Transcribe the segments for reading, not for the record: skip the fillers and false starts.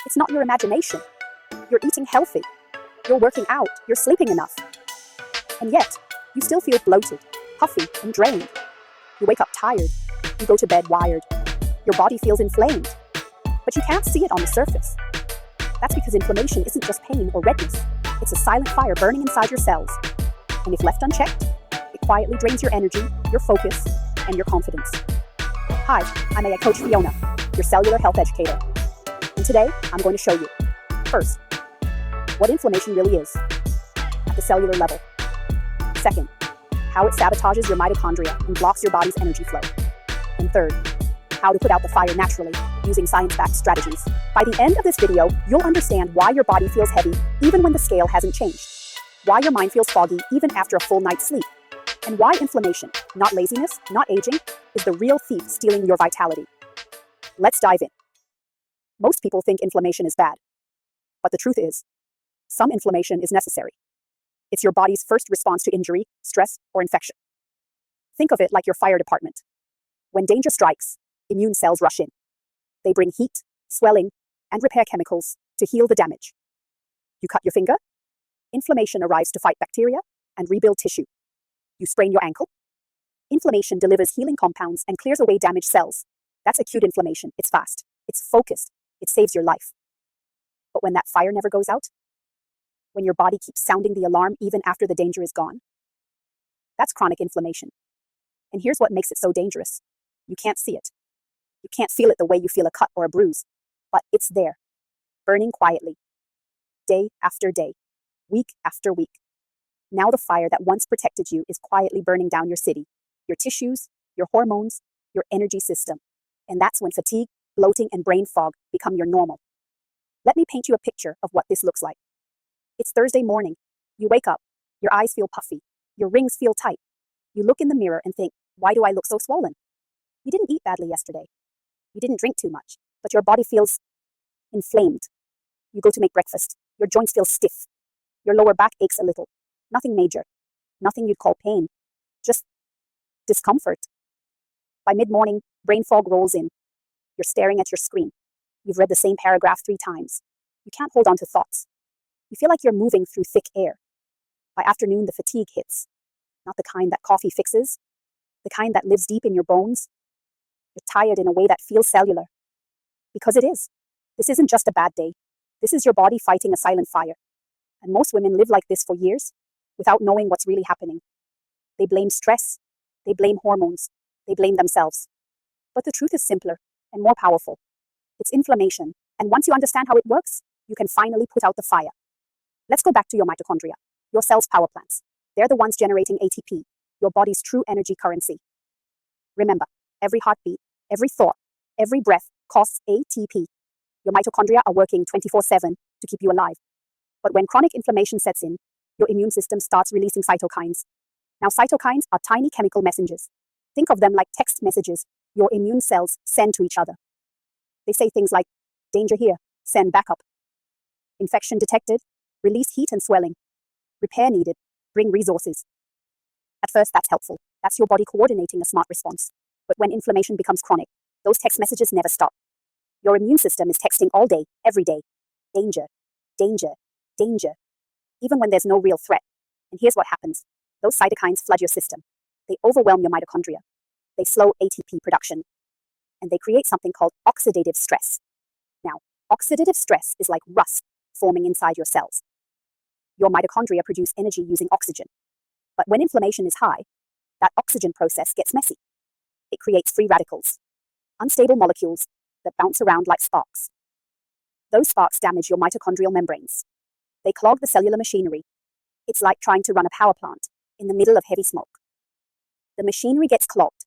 It's not your imagination. You're eating healthy. You're working out. You're sleeping enough. And yet, you still feel bloated, puffy, and drained. You wake up tired. You go to bed wired. Your body feels inflamed. But you can't see it on the surface. That's because inflammation isn't just pain or redness. It's a silent fire burning inside your cells. And if left unchecked, it quietly drains your energy, your focus, and your confidence. Hi, I'm Coach Fiona, your cellular health educator. And today, I'm going to show you, first, what inflammation really is at the cellular level. Second, how it sabotages your mitochondria and blocks your body's energy flow. And third, how to put out the fire naturally using science-backed strategies. By the end of this video, you'll understand why your body feels heavy even when the scale hasn't changed, why your mind feels foggy even after a full night's sleep, and why inflammation, not laziness, not aging, is the real thief stealing your vitality. Let's dive in. Most people think inflammation is bad, but the truth is, some inflammation is necessary. It's your body's first response to injury, stress, or infection. Think of it like your fire department. When danger strikes, immune cells rush in. They bring heat, swelling, and repair chemicals to heal the damage. You cut your finger? Inflammation arrives to fight bacteria and rebuild tissue. You sprain your ankle? Inflammation delivers healing compounds and clears away damaged cells. That's acute inflammation. It's fast. It's focused. It saves your life. But when that fire never goes out, when your body keeps sounding the alarm even after the danger is gone, that's chronic inflammation. And here's what makes it so dangerous. You can't see it. You can't feel it the way you feel a cut or a bruise, but it's there, burning quietly, day after day, week after week. Now the fire that once protected you is quietly burning down your city, your tissues, your hormones, your energy system. And that's when fatigue, bloating, and brain fog become your normal. Let me paint you a picture of what this looks like. It's Thursday morning. You wake up. Your eyes feel puffy. Your rings feel tight. You look in the mirror and think, why do I look so swollen? You didn't eat badly yesterday. You didn't drink too much, but your body feels inflamed. You go to make breakfast. Your joints feel stiff. Your lower back aches a little. Nothing major. Nothing you'd call pain. Just discomfort. By mid-morning, brain fog rolls in. You're staring at your screen. You've read the same paragraph 3 times. You can't hold on to thoughts. You feel like you're moving through thick air. By afternoon, the fatigue hits. Not the kind that coffee fixes. The kind that lives deep in your bones. You're tired in a way that feels cellular. Because it is. This isn't just a bad day. This is your body fighting a silent fire. And most women live like this for years without knowing what's really happening. They blame stress. They blame hormones. They blame themselves. But the truth is simpler and more powerful. It's inflammation. And once you understand how it works, you can finally put out the fire. Let's go back to your mitochondria, your cell's power plants. They're the ones generating ATP, your body's true energy currency. Remember, every heartbeat, every thought, every breath costs ATP. Your mitochondria are working 24/7 to keep you alive. But when chronic inflammation sets in, your immune system starts releasing cytokines. Now, cytokines are tiny chemical messengers. Think of them like text messages your immune cells send to each other. They say things like, danger here, send backup. Infection detected, release heat and swelling. Repair needed, bring resources. At first, that's helpful. That's your body coordinating a smart response. But when inflammation becomes chronic, those text messages never stop. Your immune system is texting all day, every day. Danger, danger, danger. Even when there's no real threat. And here's what happens. Those cytokines flood your system. They overwhelm your mitochondria. They slow ATP production. And they create something called oxidative stress. Now, oxidative stress is like rust forming inside your cells. Your mitochondria produce energy using oxygen. But when inflammation is high, that oxygen process gets messy. It creates free radicals, unstable molecules that bounce around like sparks. Those sparks damage your mitochondrial membranes. They clog the cellular machinery. It's like trying to run a power plant in the middle of heavy smoke. The machinery gets clogged.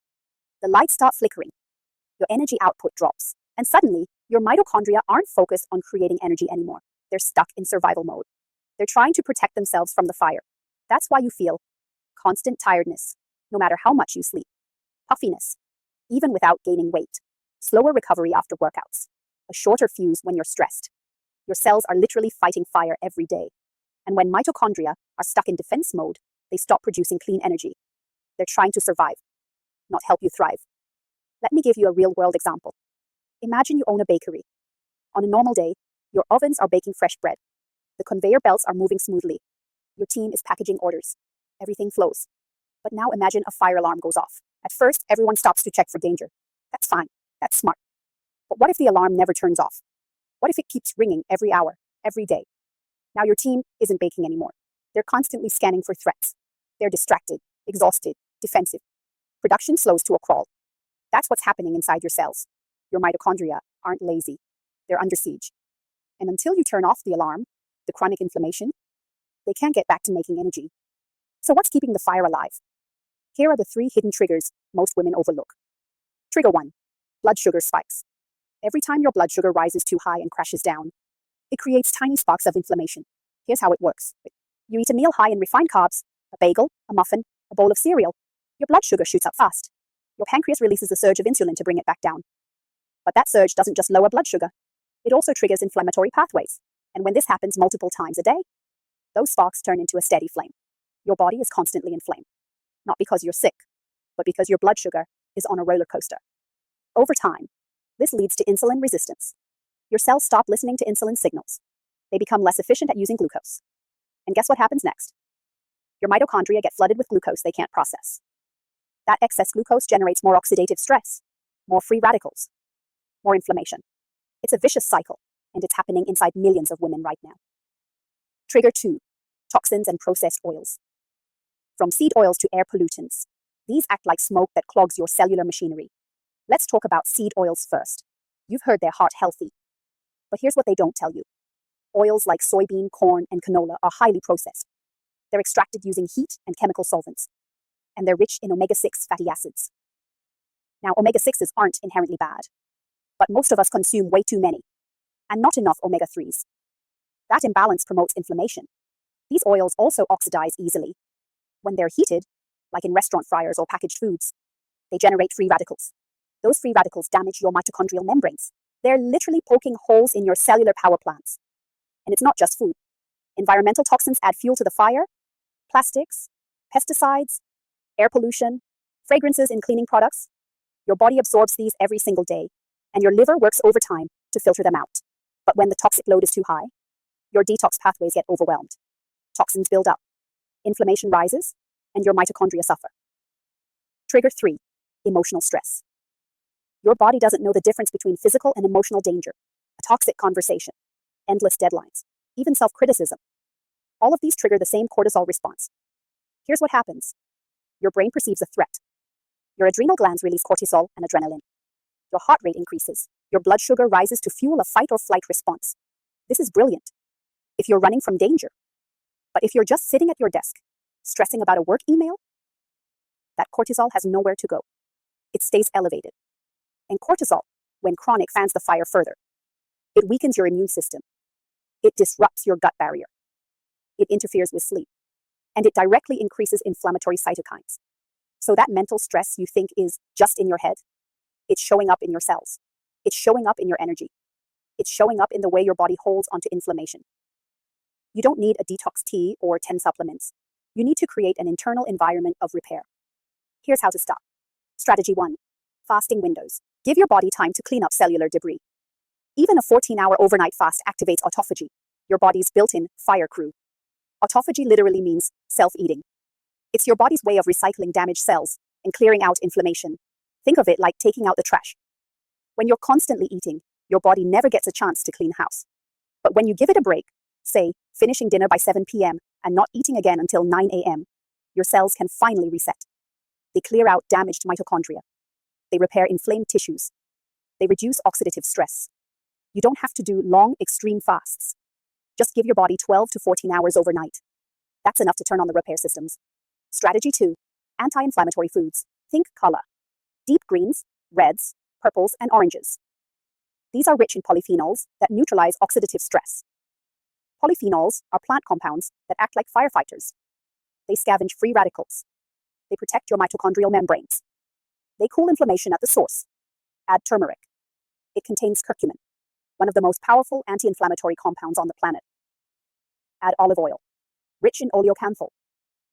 The lights start flickering. Your energy output drops. And suddenly, your mitochondria aren't focused on creating energy anymore. They're stuck in survival mode. They're trying to protect themselves from the fire. That's why you feel constant tiredness, no matter how much you sleep. Puffiness, even without gaining weight. Slower recovery after workouts. A shorter fuse when you're stressed. Your cells are literally fighting fire every day. And when mitochondria are stuck in defense mode, they stop producing clean energy. They're trying to survive, not help you thrive. Let me give you a real-world example. Imagine you own a bakery. On a normal day, Your ovens are baking fresh bread. The conveyor belts are moving smoothly. Your team is packaging orders. Everything flows. But now imagine a fire alarm goes off. At first, everyone stops to check for danger. That's fine. That's smart. But what if the alarm never turns off? What if it keeps ringing every hour, every day? Now your team isn't baking anymore. They're constantly scanning for threats. They're distracted, exhausted, defensive. Production slows to a crawl. That's what's happening inside your cells. Your mitochondria aren't lazy. They're under siege. And until you turn off the alarm, the chronic inflammation, they can't get back to making energy. So what's keeping the fire alive? Here are the 3 hidden triggers most women overlook. Trigger 1. Blood sugar spikes. Every time your blood sugar rises too high and crashes down, it creates tiny sparks of inflammation. Here's how it works. You eat a meal high in refined carbs, a bagel, a muffin, a bowl of cereal. Your blood sugar shoots up fast. Your pancreas releases a surge of insulin to bring it back down. But that surge doesn't just lower blood sugar. It also triggers inflammatory pathways. And when this happens multiple times a day, those sparks turn into a steady flame. Your body is constantly inflamed. Not because you're sick, but because your blood sugar is on a roller coaster. Over time, this leads to insulin resistance. Your cells stop listening to insulin signals. They become less efficient at using glucose. And guess what happens next? Your mitochondria get flooded with glucose they can't process. That excess glucose generates more oxidative stress, more free radicals, more inflammation. It's a vicious cycle, and it's happening inside millions of women right now. Trigger 2. Toxins and processed oils. From seed oils to air pollutants, these act like smoke that clogs your cellular machinery. Let's talk about seed oils first. You've heard they're heart healthy. But here's what they don't tell you. Oils like soybean, corn, and canola are highly processed. They're extracted using heat and chemical solvents. And they're rich in omega-6 fatty acids. Now, omega-6s aren't inherently bad, but most of us consume way too many, and not enough omega-3s. That imbalance promotes inflammation. These oils also oxidize easily. When they're heated, like in restaurant fryers or packaged foods, they generate free radicals. Those free radicals damage your mitochondrial membranes. They're literally poking holes in your cellular power plants. And it's not just food. Environmental toxins add fuel to the fire. Plastics, pesticides, air pollution, fragrances in cleaning products. Your body absorbs these every single day, and your liver works overtime to filter them out. But when the toxic load is too high, your detox pathways get overwhelmed. Toxins build up, inflammation rises, and your mitochondria suffer. Trigger 3. Emotional stress. Your body doesn't know the difference between physical and emotional danger, a toxic conversation, endless deadlines, even self-criticism. All of these trigger the same cortisol response. Here's what happens. Your brain perceives a threat. Your adrenal glands release cortisol and adrenaline. Your heart rate increases. Your blood sugar rises to fuel a fight or flight response. This is brilliant if you're running from danger. But if you're just sitting at your desk, stressing about a work email, that cortisol has nowhere to go. It stays elevated. And cortisol, when chronic, fans the fire further. It weakens your immune system. It disrupts your gut barrier. It interferes with sleep. And it directly increases inflammatory cytokines. So that mental stress you think is just in your head, it's showing up in your cells. It's showing up in your energy. It's showing up in the way your body holds onto inflammation. You don't need a detox tea or 10 supplements. You need to create an internal environment of repair. Here's how to stop. Strategy 1. Fasting windows. Give your body time to clean up cellular debris. Even a 14-hour overnight fast activates autophagy, your body's built-in fire crew. Autophagy literally means self-eating. It's your body's way of recycling damaged cells and clearing out inflammation. Think of it like taking out the trash. When you're constantly eating, your body never gets a chance to clean house. But when you give it a break, say, finishing dinner by 7 p.m. and not eating again until 9 a.m., your cells can finally reset. They clear out damaged mitochondria. They repair inflamed tissues. They reduce oxidative stress. You don't have to do long, extreme fasts. Just give your body 12 to 14 hours overnight. That's enough to turn on the repair systems. Strategy 2. Anti-inflammatory foods. Think color. Deep greens, reds, purples, and oranges. These are rich in polyphenols that neutralize oxidative stress. Polyphenols are plant compounds that act like firefighters. They scavenge free radicals. They protect your mitochondrial membranes. They cool inflammation at the source. Add turmeric. It contains curcumin, one of the most powerful anti-inflammatory compounds on the planet. Add olive oil, rich in oleocanthal,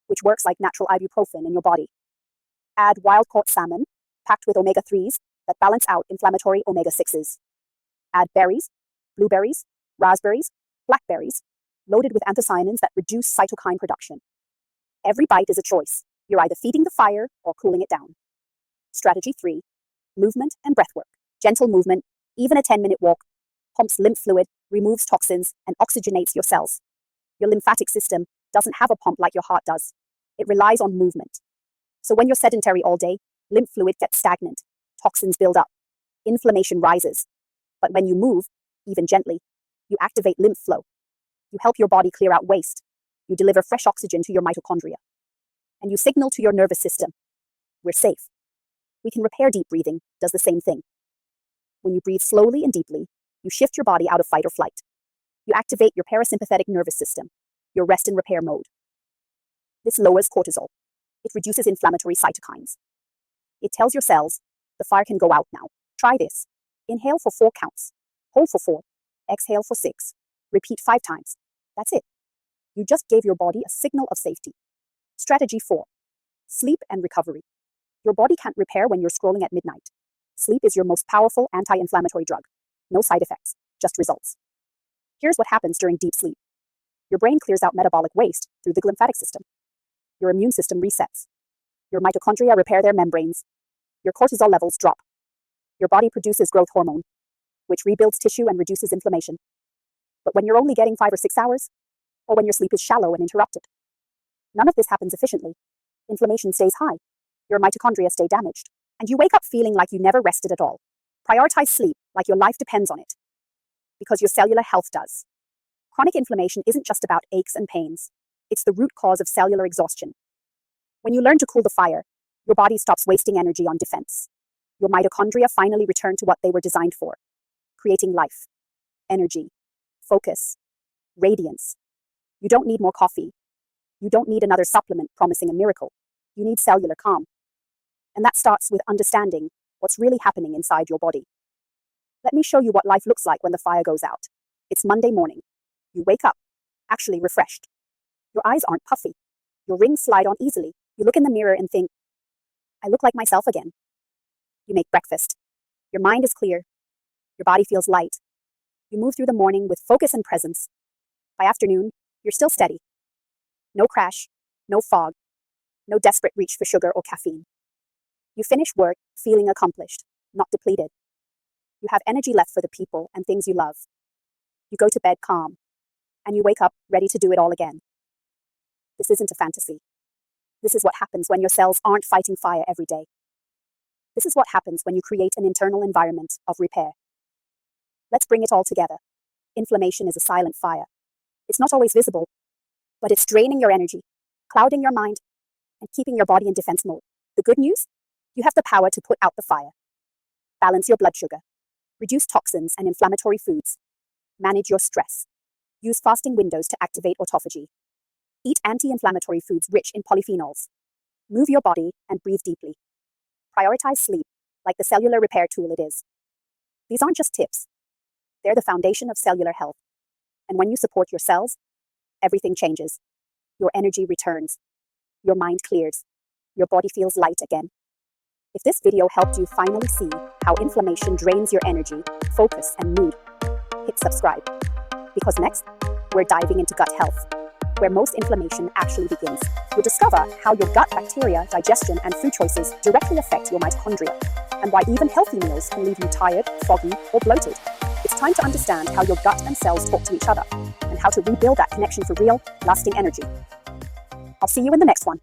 which works like natural ibuprofen in your body. Add wild-caught salmon, packed with omega-3s that balance out inflammatory omega-6s. Add berries, blueberries, raspberries, blackberries, loaded with anthocyanins that reduce cytokine production. Every bite is a choice. You're either feeding the fire or cooling it down. Strategy 3. Movement and breathwork. Gentle movement, even a 10-minute walk, pumps lymph fluid, removes toxins, and oxygenates your cells. Your lymphatic system doesn't have a pump like your heart does. It relies on movement. So when you're sedentary all day, lymph fluid gets stagnant, toxins build up, inflammation rises. But when you move, even gently, you activate lymph flow. You help your body clear out waste. You deliver fresh oxygen to your mitochondria. And you signal to your nervous system, we're safe. We can repair. Deep breathing does the same thing. When you breathe slowly and deeply, you shift your body out of fight or flight. You activate your parasympathetic nervous system, your rest and repair mode. This lowers cortisol. It reduces inflammatory cytokines. It tells your cells, the fire can go out now. Try this. Inhale for 4 counts. Hold for 4. Exhale for 6. Repeat 5 times. That's it. You just gave your body a signal of safety. Strategy 4. Sleep and recovery. Your body can't repair when you're scrolling at midnight. Sleep is your most powerful anti-inflammatory drug. No side effects, just results. Here's what happens during deep sleep. Your brain clears out metabolic waste through the lymphatic system. Your immune system resets. Your mitochondria repair their membranes. Your cortisol levels drop. Your body produces growth hormone, which rebuilds tissue and reduces inflammation. But when you're only getting 5 or 6 hours, or when your sleep is shallow and interrupted, none of this happens efficiently. Inflammation stays high. Your mitochondria stay damaged. And you wake up feeling like you never rested at all. Prioritize sleep like your life depends on it. Because your cellular health does. Chronic inflammation isn't just about aches and pains. It's the root cause of cellular exhaustion. When you learn to cool the fire, your body stops wasting energy on defense. Your mitochondria finally return to what they were designed for. Creating life, energy, focus, radiance. You don't need more coffee. You don't need another supplement promising a miracle. You need cellular calm. And that starts with understanding what's really happening inside your body. Let me show you what life looks like when the fire goes out. It's Monday morning. You wake up, actually refreshed. Your eyes aren't puffy. Your rings slide on easily. You look in the mirror and think, I look like myself again. You make breakfast. Your mind is clear. Your body feels light. You move through the morning with focus and presence. By afternoon, you're still steady. No crash, no fog, no desperate reach for sugar or caffeine. You finish work feeling accomplished, not depleted. You have energy left for the people and things you love. You go to bed calm, and you wake up ready to do it all again. This isn't a fantasy. This is what happens when your cells aren't fighting fire every day. This is what happens when you create an internal environment of repair. Let's bring it all together. Inflammation is a silent fire. It's not always visible, but it's draining your energy, clouding your mind, and keeping your body in defense mode. The good news? You have the power to put out the fire. Balance your blood sugar. Reduce toxins and inflammatory foods. Manage your stress. Use fasting windows to activate autophagy. Eat anti-inflammatory foods rich in polyphenols. Move your body and breathe deeply. Prioritize sleep, like the cellular repair tool it is. These aren't just tips. They're the foundation of cellular health. And when you support your cells, everything changes. Your energy returns. Your mind clears. Your body feels light again. If this video helped you finally see how inflammation drains your energy, focus, and mood, hit subscribe. Because next, we're diving into gut health, where most inflammation actually begins. You'll discover how your gut bacteria, digestion, and food choices directly affect your mitochondria, and why even healthy meals can leave you tired, foggy, or bloated. It's time to understand how your gut and cells talk to each other, and how to rebuild that connection for real, lasting energy. I'll see you in the next one.